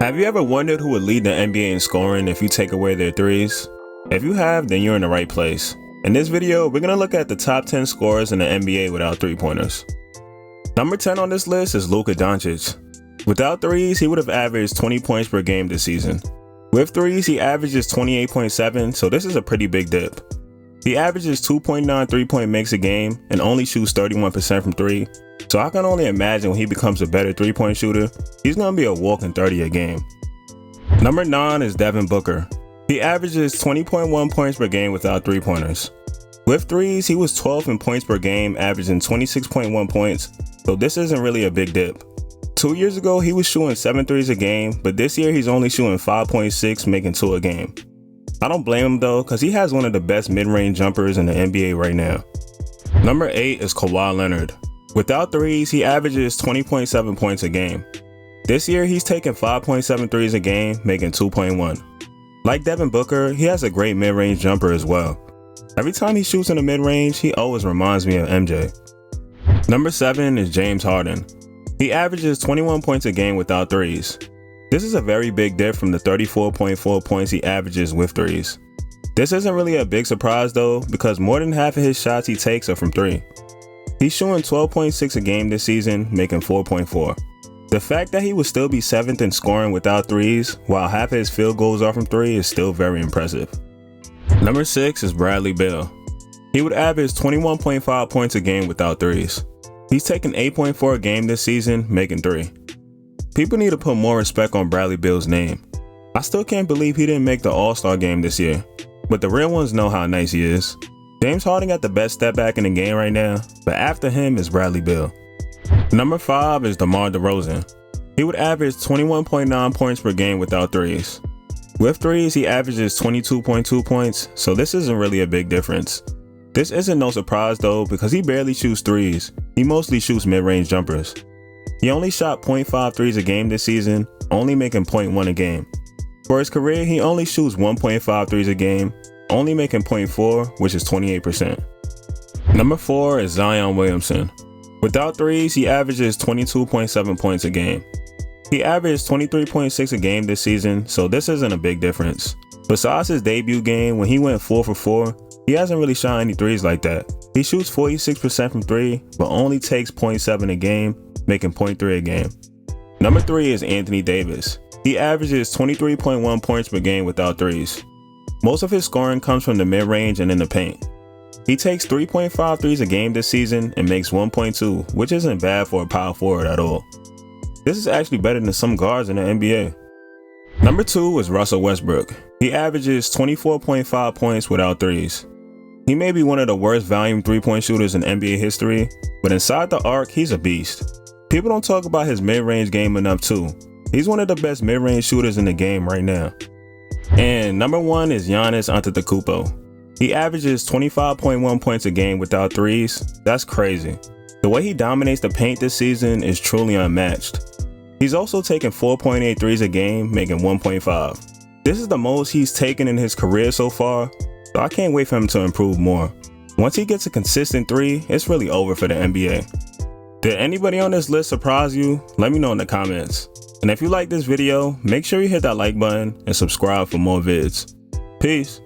Have you ever wondered who would lead the NBA in scoring if you take away their threes? If you have, then you're in the right place. In this video, we're going to look at the top 10 scorers in the NBA without three-pointers. Number 10 on this list is Luca Doncic. Without threes, he would have averaged 20 points per game this season. With threes, he averages 28.7, so this is a pretty big dip. He averages 2.9 three-point makes a game and only shoots 31% from three, so I can only imagine when he becomes a better three-point shooter, he's going to be a walking 30 a game. Number 9 is Devin Booker. He averages 20.1 points per game without three-pointers. With threes, he was 12th in points per game, averaging 26.1 points, so this isn't really a big dip. 2 years ago, he was shooting 7 threes a game, but this year he's only shooting 5.6, making 2 a game. I don't blame him though, because he has one of the best mid-range jumpers in the NBA right now. Number 8 is Kawhi Leonard. Without threes, he averages 20.7 points a game. This year, he's taking 5.7 threes a game, making 2.1. Like Devin Booker, he has a great mid-range jumper as well. Every time he shoots in the mid-range, he always reminds me of MJ. Number 7 is James Harden. He averages 21 points a game without threes. This is a very big dip from the 34.4 points he averages with threes. This isn't really a big surprise though, because more than half of his shots he takes are from three. He's shooting 12.6 a game this season, making 4.4. The fact that he would still be 7th in scoring without threes, while half of his field goals are from three, is still very impressive. Number 6 is Bradley Beal. He would average 21.5 points a game without threes. He's taking 8.4 a game this season, making 3. People need to put more respect on Bradley Beal's name. I still can't believe he didn't make the All-Star game this year, but the real ones know how nice he is. James Harden got the best step back in the game right now, but after him is Bradley Beal. Number 5 is DeMar DeRozan. He would average 21.9 points per game without threes. With threes, he averages 22.2 points, so this isn't really a big difference. This isn't no surprise though, because he barely shoots threes. He mostly shoots mid-range jumpers. He only shot 0.5 threes a game this season, only making 0.1 a game. For his career, he only shoots 1.5 threes a game, only making 0.4, which is 28%. Number 4 is Zion Williamson. Without threes, he averages 22.7 points a game. He averaged 23.6 a game this season, so this isn't a big difference. Besides his debut game when he went 4 for 4, he hasn't really shot any threes like that. He shoots 46% from three, but only takes 0.7 a game, making 0.3 a game. Number 3 is Anthony Davis. He averages 23.1 points per game without threes. Most of his scoring comes from the mid-range and in the paint. He takes 3.5 threes a game this season and makes 1.2, which isn't bad for a power forward at all. This is actually better than some guards in the NBA. Number 2 is Russell Westbrook. He averages 24.5 points without threes. He may be one of the worst volume three-point shooters in NBA history, but inside the arc, he's a beast. People don't talk about his mid-range game enough too. He's one of the best mid-range shooters in the game right now. And number 1 is Giannis Antetokounmpo. He averages 25.1 points a game without threes. That's crazy. The way he dominates the paint this season is truly unmatched. He's also taking 4.8 threes a game, making 1.5. This is the most he's taken in his career so far, so I can't wait for him to improve more. Once he gets a consistent 3, it's really over for the NBA. Did anybody on this list surprise you? Let me know in the comments. And if you like this video, make sure you hit that like button and subscribe for more vids. Peace.